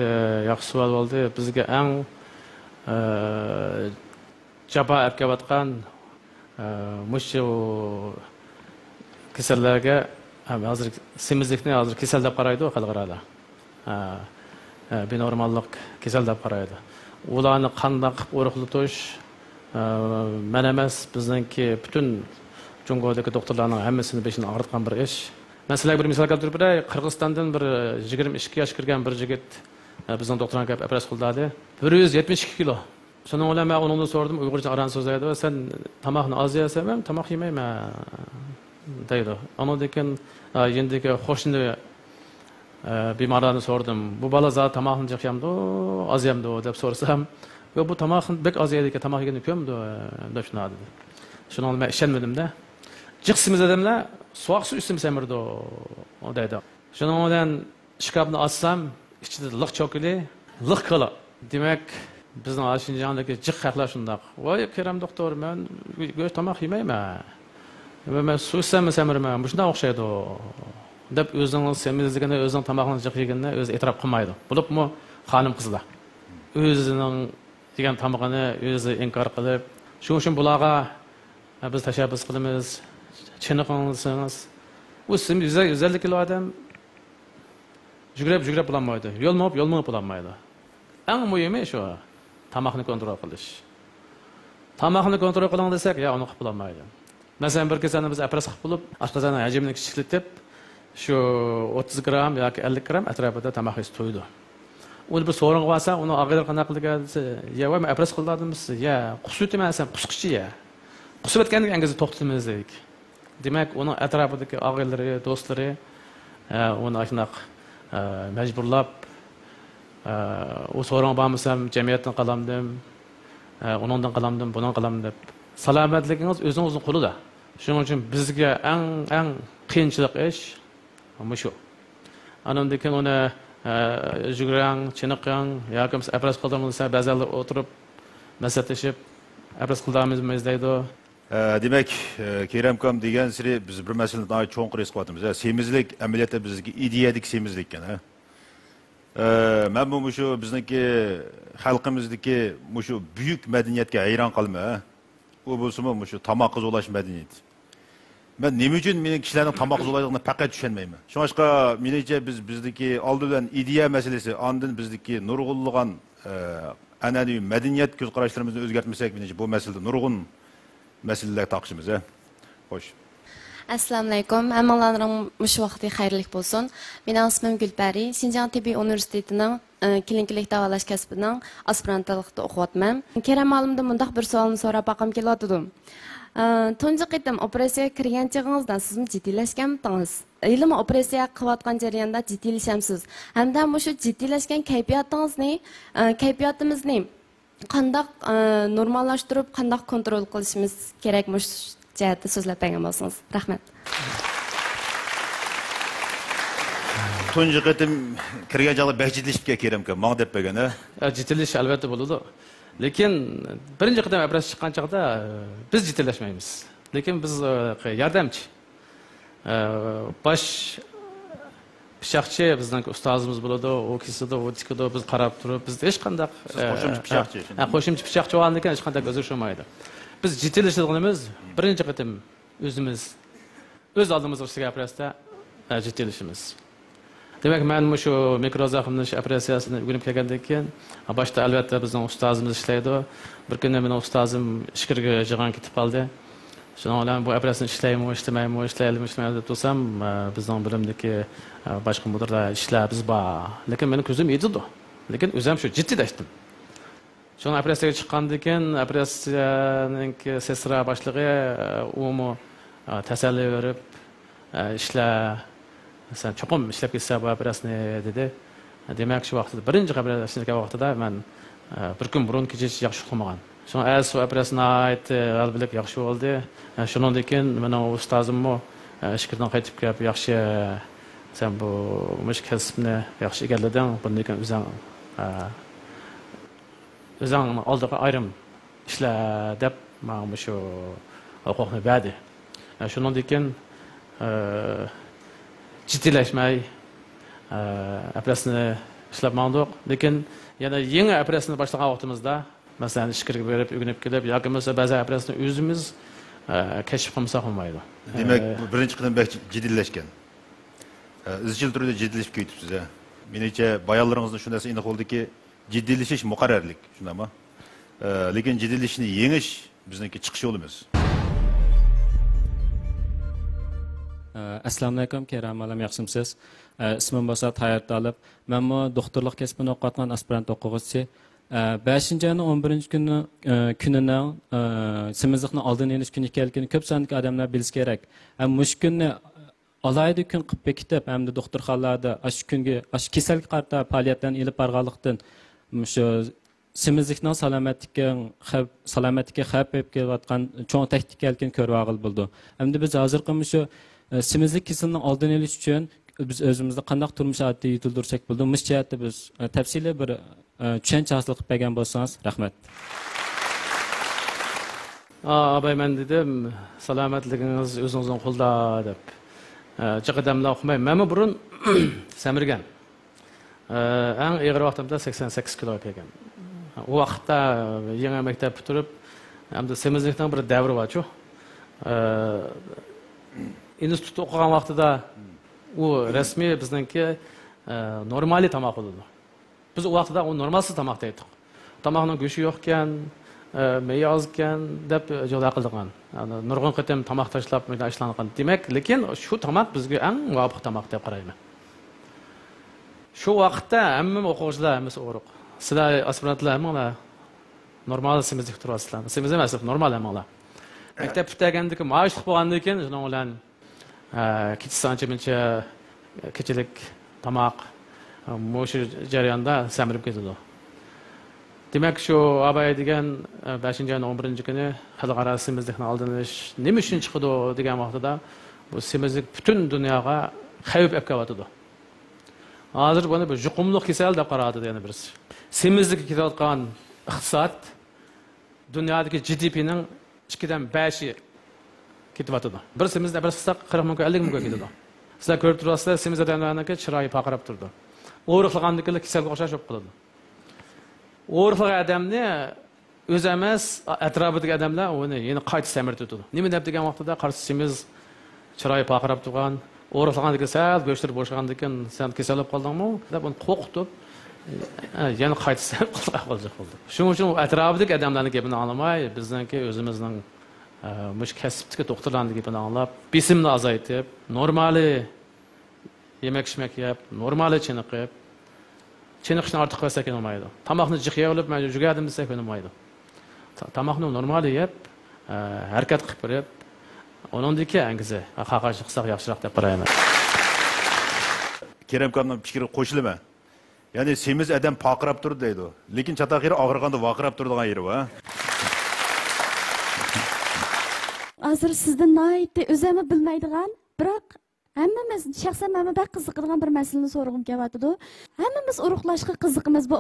yaxshi savol bo'ldi. Bizga eng jabo erkavatgan mush kasallarga hozir semizlikni hozir kasal deb qaraydi xalqaro. Benormallik kasal deb qaraydi. Ularni qanday qilib o'riqlatish men emas, bizningki butun Jungodagi doktorlarning hammasini beshini og'ritgan bir ish. Men sizlarga bir misol keltirib beray. Qirg'izistondan bir 22 yosh kirgan bir yigit bizning doktorga operatsiya qildi. 172 kilo. Shundan o'ylam men undan so'radim, Uyg'urcha aran so'zlaydi va sen tomoqni oz yeysan, men tomoq yemayman deydi. Ondan keyin yendiki qo'shni bemorlarni so'radim. Bu bola zot tomoqni yeyamdi, oz yeyamdi deb so'rasam, va bu tomoqni bek oz yeydi, tomoq yegani ko'mdi deb shunday dedi. Shuni men ishonmadim-da. Jiqsimiz adamlar sovuq suv ichsam semirdi deydi. Shundan o'ylan shkafni ochsam, ichida liq cho'kili, liq qala. Demak, bizning Xinjiangdagi jiq haqlar shundoq. Voy, Kerem doktor, men go'sht tomoq yemayman. Va men suv ichsam semirman. Bu shunday o'xshaydi. Deb o'zining semizligini, o'zining tomoqni jiq yeganini o'zi e'tirof qilmaydi. Bo'libmi xonim qizlar. O'zining degan tomog'ini o'zi inkor qilib, shuning uchun bularga biz tashabbus qilamiz. Chiniqingizsangiz, u sim 150 kilo odam yugurib bo'lmaydi. Yo'lmab bo'lmaydi. Eng muhimi shu, tomoqni kontrol qilish. Tomoqni kontrol qiling desak, ya uni qilib bo'lmaydi. Masalan, bir kesanni biz operatsiya qilib bo'lib, oshqozon hajmini kichiklatib, shu 30 gram yoki 50 gram atrofida tomoq yeb to'ydi. Uni bir so'rin qilsa, uni og'aylar qanaqa qilgan desa, ya voy men operatsiya qildimmi? Ya, qusib o'tmaysan, qusqichi ya. Qusib o'tgandan keyin angizni to'xtatamiz dedik. Demak, uning atrofidagi og'aylari, do'stlari uni ashunaq majburlab u so'rang bo'lmasam jamiyatdan qalamdim, undan qalamdim, bundan qalamdim deb. Salomatligingiz o'zingizning qo'lida. Shuning uchun bizga eng qiyinchilik ish shu. Andan keyin uni yugurang, chiniqang yoki operatsiya qildirish desa, ba'zilar o'tirib maslahatlashib operatsiya qildamizmi deydi. Demek Keremkam degan siri biz bir masalani daha cho'ng qilib qilyapmiz. Semizlik amaliyotda bizga ideyadik semizlik ekan. Men bu shu bizniki xalqimizdagi shu buyuk madaniyatga hayron qolma. U bo'lsa shu tomoq qizulash madaniyati. Ben nima uchun meni kishilarning tomoq zo'laydigini faqat tushunmayman. Shunga menimcha bizdagi oldidan ideya masalasi, ondan bizdagi nurg'unlagan an'anaviy madaniyat ko'z qarashlarimizni o'zgartmasak, menimcha bu masalada nurg'un masalalar taqishimiz. Xo'sh. Assalomu alaykum. Hammalarning mush vaqti xayrli bo'lsin. Mening ismim Gulpari. Xinjiang Tibbiy universitetining klinik davolash kasbining aspirantligida o'qiyapman. Kerem olimda mundaq bir savolni so'rab baqam kelotdim. Tunji qitim operatsiyaga kirgan chog'ingizda sizmi jiddiylashganmisiz? Ilmi operatsiya qilayotgan jarayonda jiddiylashamsiz. Hamda shu jiddiylashgan kayfiyatimizni qandoq normallashtirib, qandoq kontrol qilishimiz kerak mush jihatda so'zlab bergan bo'lsangiz. Rahmat. Tunji qitim kirgan joyda jiddiylashish kerakmi? Menga deb bergan, Jiddiylash albatta bo'ladi. Lekin birinchi qadam operatsiya chiqqan chog'da biz jiddiylashmaymiz. Lekin biz yordamchi. Bosh pishaqchi bizning ustozimiz bo'ladi, u kisida, u tikida biz qarab turib, biz hech qanday qo'shimcha pishaqchi. Qo'shimcha pishaqchi bo'lgan ekan hech qanday o'zgarish bo'lmaydi. Biz jiddiylashiganimiz birinchi qadam o'zimiz o'z oldimizga qilgan operatsiyada jiddiylashimiz. Demek men shu mikrozaxmlash operatsiyasini o'rganib kelgandan keyin boshda albatta bizning ustozimiz ishlaydi. Bir kuni mening ustozim ishkirga jig'an ketib qoldi. Shuning bilan bu operatsiyani ishlaymi deb tursam, bizning bilimdagi boshqa mudirlar ishlar biz bor. Lekin meni ko'zim yetdi. Lekin o'zim shu jiddilashdim. Shuni operatsiyaga chiqqandan keyin operatsiyaning sesra boshlig'i umu tasalli berib ishlar sen çoxum ishlab ketsa bu operatsiyani dedi. Demak, shu vaqtda birinchi operatsiya vaqtida men bir kun burun kechish yaxshi qilmagan. Shu shu operatsiyani aytdi, albatta yaxshi bo'ldi. Shundan keyin meni ustozimmo ishkirdan qaytib kelib, yaxshi sen bu mush kasbni yaxshi egallading. Bundan keyin o'zing oldiga ayrim ishlar deb men shu huquqni berdi. Shundan keyin jiddiylaşmay operatsiyani ishlab mandoq. Lekin yana yangi operatsiyani boshlagan vaqtimizda, masalan, ishkirga berib, o'rganib kelib, yoki bo'lmasa ba'zi operatsiyani o'zimiz kashf qilmasak bo'lmaydi. Demak, bu birinchi qadam jiddiylashgan. Izchil turda jiddiylashib ketibsiz. Menimcha bayonlaringizda shu narsa aniq bo'ldiki, jiddiylashish muqarrarlik, shundaymi? Lekin jiddiylashishni yengish bizniki chiqish yo'limiz. Assalomu alaykum, Kerem olim, yaxshimisiz? Ismim bo'lsa Hayot Talib. Men bu doktorlik kasbini o'qiyotgan aspirant o'quvchisi. 5-oyning 11-kunining semizlikni oldini olish kuni ekanligini ko'p sonli odamlar bilish kerak. Mush kunni alayda kun qilib bekitib, hamda doktorxonalarda shu kunga shu kasallik qarta faoliyatlarni olib borganlikdan shu semizlikning salomatligiga xavf olib kelayotgan cho'ng tahdidlarni ko'rib olgan bo'ldi. Hamda biz hozirgi shu semizlik kasalligining oldini olish uchun biz o'zimizda qanday turmush odatiy yutildirsak bo'ldi. Mush jihatda biz tafsili bir tushuncha hosil qilib bergan bo'lsangiz, rahmat. Abay men dedim, salomatligingiz o'zingizning qo'lda deb. Jiqidamlar o'qimay, men burun samirgan. Eng og'ir vaqtimda 88 kilo kelgan. O vaqtda yangi maktab bitirib, hamda semizlikning bir davri bor-ku. Institutda o'qigan vaqtida u rasmiy bizningki normali tomoq bo'ldi. Biz o vaqtda u normalsiz tomoq deydik. Tomoqning go'shi yo'q ekan, meyi oz ekan deb jo'da qilgan. Nurg'un qatam tomoq tashlab ishlangan. Demak, lekin shu tomoq bizga eng muvofiq tomoq deb qarayman. Shu vaqtda hamma o'quvchilar hammasi o'riq. Sizlar aspirantlar hammalar normal semizlik turasizlar. Semiz emas, normal hammalar. Maktab bitirgandiki, maoshlik bo'lgandan keyin shuning bilan kechasi ancha-muncha kechilik tomoq shu jarayonda samirib ketadi. Demak, shu abay degan 5-oyning 11-kuni xalqaro semizlikni oldini olish nima uchun chiqdi degan vaqtida bu semizlik butun dunyoga xavf olib kelyapti. Hozir buni bir yuqumli kasal deb qaradi yana birisi. Semizlikka ketayotgan iqtisod dunyodagi GDP'ning ikkidan 5'i ketyapti. Bir semizda bir qilsak 40 ming 50 ming ketadi. Sizlar ko'rib turasizlar, semiz odamlarniki chiroyi paqirab turdi. O'riqlagandikilar kasalga o'xshash bo'lib qoladi. O'riqlagan odamni o'zi emas, atrofidagi odamlar uni yana qayta samirtadi. Nima deb degan vaqtida qarshi semiz chiroyi paqirab turgan, o'riqlagandiki sal go'shtir bo'shgandikin, sen kasal bo'lib qoldingmi deb uni qo'rqitib yana qayta samirtib qoldi. Shuning uchun atrofidagi odamlarning gapini anglamay, bizningki o'zimizning mush kasbdagi doktorlarning gapini anglab, besimni azaytib, normali yemek içmek yap, normali chiniqib, chiniqishni ortiq qilsak bo'lmaydi. Tomoqni jiqya olib, men jugadim desak bo'lmaydi. Tomoqni normali yeb, harakat qilib berib, onundaki angizi qaqash qilsak yaxshiroq deb qarayman. Kerem kamning fikri qo'shilma. Ya'ni semiz adam paqirab turdi deydi. Lekin chataqiri og'irganda vaqirab turadigan yeri bor. Hozir sizdan noyatda o'zimni bilmaydigan, biroq hammamiz shaxsan men bak qiziqadigan bir masalani so'rag'im kelyapti. Hammamiz urug'lashga qiziqimiz bu.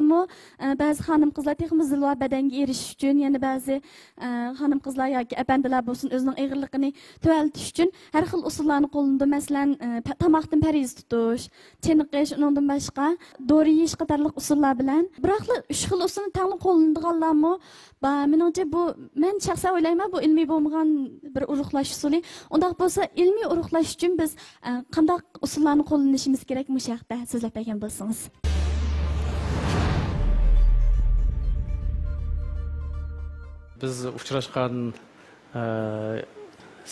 Ba'zi xonim qizlar texnik zilva badanga erishish uchun, yana ba'zi xonim qizlar yoki apandilar bo'lsin o'zining og'irligini tuvaltish uchun har xil usullarni qo'llanadi. Masalan, tomoqdan pariz tutish, chiniqish, undan boshqa dori yeyish qatorliq usullar bilan. Biroq 3 xil usulni tanlab qo'llanadiganlarmi? Menimcha bu men shaxsan o'ylayman bu ilmiy bo'lmagan bir urug'lash usuli. Undaq bo'lsa ilmiy urug'lash uchun biz qanday usullarni qo'llanishimiz kerak bu haqda so'zlab bergan bo'lsangiz. Biz uchrashgan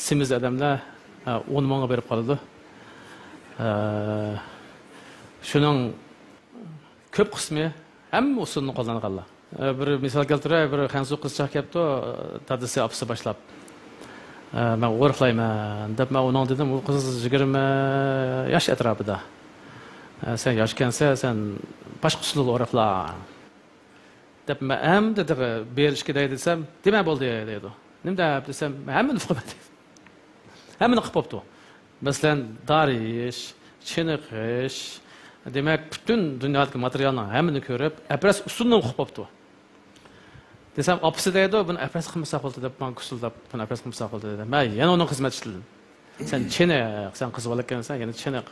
semiz odamlar 10 mingga berib qoldi. Shuning ko'p qismi hamma usulni qo'llanganlar. Bir misol keltiray, bir xansu qizcha kelibdi, dadasi opsi boshlab. Ben o'riklayman deb men uning dedim, u qiz 20 yosh atrofida. Sen yoshkansa, sen boshqa usul o'rikla. Deb men ham dedi, berishga desam, nima bo'ldi dedi. Nima deb desam, hammani qilibdi. Hammani qilib bo'pti. Masalan, darish, chiniqish, demak, butun dunyodagi materialni hammani ko'rib, apras usulni qilib bo'pti. Desem apsi deydi, bunu apres qilmasa bo'ldi deb men kusuldab, bunu apres qilmasa bo'ldi dedi. Men yana uning xizmatchisiman. Sen chiniq, sen qiz bola ekansan, yana chiniq.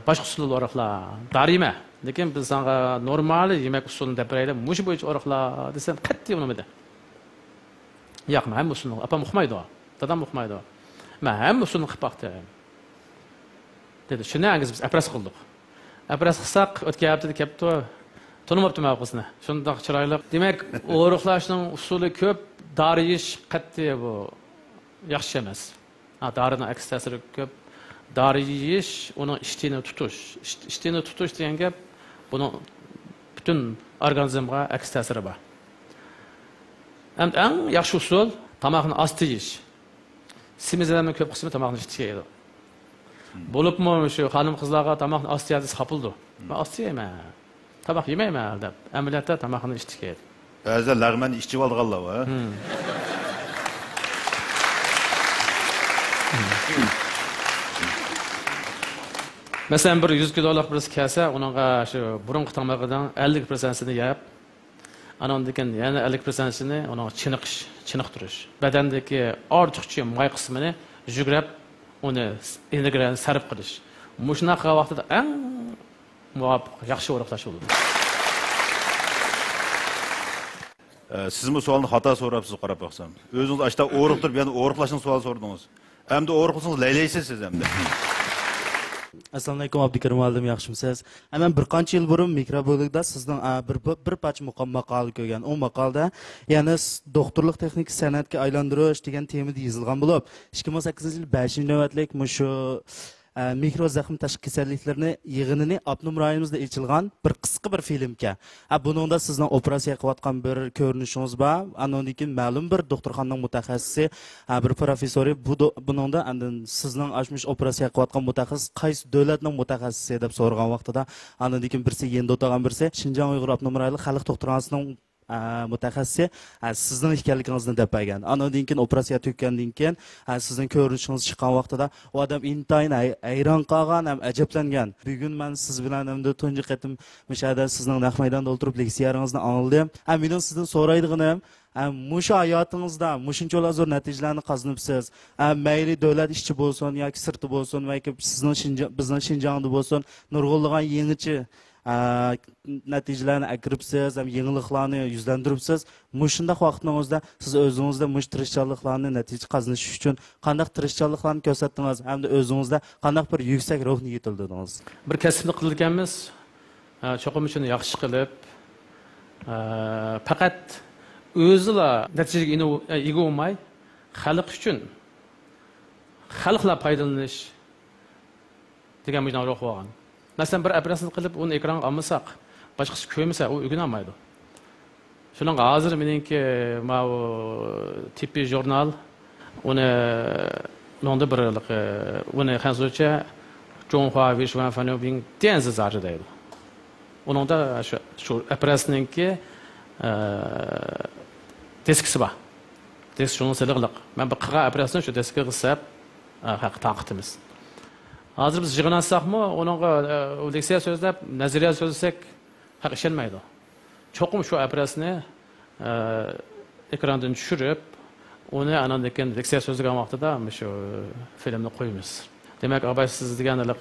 Boshqa usul o'roqlar darima. Lekin biz senga normal yemek usulini deb beraylik. Mush bo'yicha o'roqlar desam, qat'iy unimida. Yo'q, men ham usulni apam uqmaydi. Dadam uqmaydi. Men ham usulni qilib baqdim. Dedi, shunangiz biz apres qildik. Apres qilsak, o'tgan haftada kelibdi. Tanımaptım ağzını. Şundan çıraylık. Demek o'riqlashning usuli ko'p, dori yeyish qat'iy bu yaxshi emas. Dorining aks ta'siri ko'p. Dori yeyish, uning ishtini tutish. Ishtini tutish degan gap, buning butun organizmga aks ta'siri bor. Eng yaxshi usul tomoqni osti yeyish. Semizlarning ko'p qismi tomoqni ichib yeydi. Bo'libmi shu xonim qizlarga tomoqni osti yeydi, qapildi. Men osti yeyman. Tomoq yemayman deb. Amaliyotda tomoqni ichib yeydi. Ba'zan lag'mani ichib olganlar bor. Masalan, bir 100 kiloluk birisi kelsa, uningga shu burunqi tomog'idan 50%sini yeb, anondikin yana 50%sini uning chiniqtirish. Badandagi ortiqcha may qismini jugrab uni energiyani sarf qilish. Mushunaqa vaqtida eng muvofiq yaxshi o'roqlash bo'ladi. Sizmi savolni xato so'rabsiz qarab baqsam. O'zingiz ashta o'riqtirib, yana o'riqlashning savol so'radingiz. Hamda o'riqlasangiz laylaysiz siz hamda. Assalomu alaykum Abdukarim muallim, yaxshimisiz? Men bir qancha yil burun mikrobiologda sizdan bir parcha maqol ko'rgan. O maqolda yana doktorlik texnik san'atga aylantirish degan temada yozilgan bo'lib, 2008-yil 5-navbatlik mushu mikro zaxm tashqi kasalliklarni yig'inini Abnum rayonimizda ochilgan bir qisqa bir filmga. Buningda sizning operatsiya qilayotgan bir ko'rinishingiz bor. Andan keyin ma'lum bir doktorxonaning mutaxassisi, bir professori buningda sizning ashmish operatsiya qilayotgan mutaxassis qaysi davlatning mutaxassisi deb so'ragan vaqtida andan keyin birisi yendi o'tagan birisi Shinjong Uyg'ur Abnum rayonlik xalq doktorxonasining mutaxassisi sizning ekanligingizni deb bergan. Andan keyin operatsiya tugagandan keyin sizning ko'rinishingiz chiqqan vaqtida u odam intayin hayron qolgan, ham ajablangan. Bugun men siz bilan hamda tunji qatim mishada sizning naq maydonda o'tirib leksiyaringizni angladim. Mening sizdan so'raydiganim Muşu hayatınızda muşunçolar zo'r natijalarni qozonibsiz. Mayli davlat ishchi bo'lsin yoki sirti bo'lsin yoki bizning Şinjan'da bo'lsin, nurg'unlagan yangicha natijalarni akiribsiz, ham yangiliklarni yuzlantiribsiz. Mushundaq vaqtingizda siz o'zingizda mush tirishchanliklarni natija qozonish uchun qanday tirishchanliklarni ko'rsatdingiz hamda o'zingizda qanday bir yuksak ruhni yetildirdingiz? Bir kasbni qilganmiz, cho'qim shuni yaxshi qilib, faqat o'zila natijaga ega olmay, xalq uchun xalqlar foydalanish degan ma'no ruh bo'lgan. Masalan, bir operatsiya qilib, uni ekranga olmasak, boshqasi ko'rmasa, u o'rganolmaydi. Shuning hozir meningki, mana tibbiy jurnal uni nonda birlik, uni hanzurcha Jonghua Wishuan Fanobing denzi zarı deydi. Onun da şu operatsiyaningki deskisi var. Desk şunun sılıqlıq. Ben bir qığa operatsiyan şu deski qısab haq taqitimiz. Hazır biz yığınansaqmı, onunğa leksiya sözləb, nəziriyyə sözləsək haq işenməydi. Çoxum şu operatsiyani ekrandan düşürüb, onu anandakin leksiya sözlük almaqda şu filmni qo'yamiz. Demak, abaysiz deganlik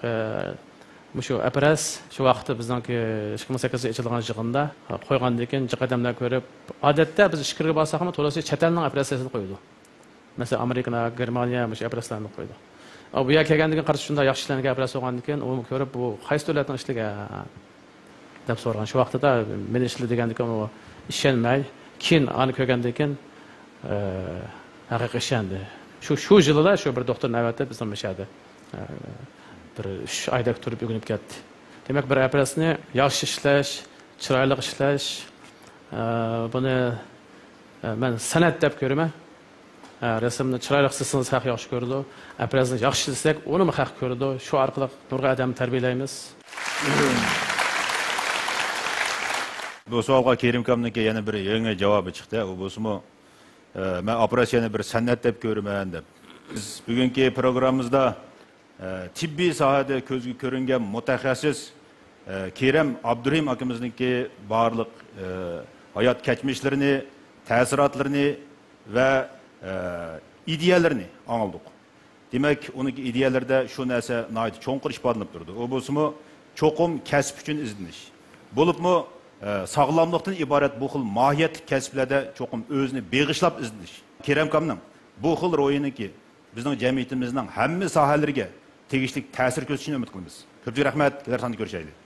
şu operas şu vaqtda bizningki 2008 ochilgan yig'inda qo'ygandan keyin jiqadamlar ko'rib, odatda biz ishkirga borsaqmi, to'lasi chet elning operatsiyasini qo'ydi. Masalan, Amerika, Germaniya mush operatsiyalarni qo'ydi. Bu yerga kelgandan keyin qarshi shunday yaxshi ishlangan operatsiya bo'lgandan keyin u ko'rib, bu qaysi davlatning ishlagan deb so'ragan. Shu vaqtda men ishli degandan keyin u ishonmay, keyin ani ko'rgandan keyin haqiqiy ishondi. Shu yillar shu bir doktor navbatda bizning mishadi. Bir 3 oyda turib o'rganib ketdi. Demak, bir operatsiyani yaxshi ishlash, chiroyli ishlash, buni men san'at deb ko'raman. Rasmni chiroyli qilsangiz haq yaxshi ko'rdi. Operatsiyani yaxshi ishlasak, uni haq ko'rdi. Shu orqali nurg'a odam tarbiyalaymiz. Bu savolga Kerimkamniki yana bir yangi javobi chiqdi. U bo'lsa-mu, men operatsiyani bir san'at deb ko'raman deb. Biz bugungi programmamizda tibbiy sohada ko'zga ko'ringan mutaxassis Kerem Abdurahim akamizniki barliq hayot kechmishlarini, ta'sirotlarini va ideyalarini anladık. Demak, uning ideyalarida shu narsa nihoyat cho'nqir ifodalanib turdi. U bo'lsa-mu, cho'qim kasb uchun izlanish. Bo'libmi, sog'lomlikdan iborat bu xil mohiyatli kasblarda cho'qim o'zini beg'ishlab izlanish. Keramkamning bu xil ro'yiniki bizning jamiyatimizning hamma sohalariga tegishli ta'sir ko'rsatishini umid qilamiz. Ko'p rahmat, sizlar soni ko'rishaylik.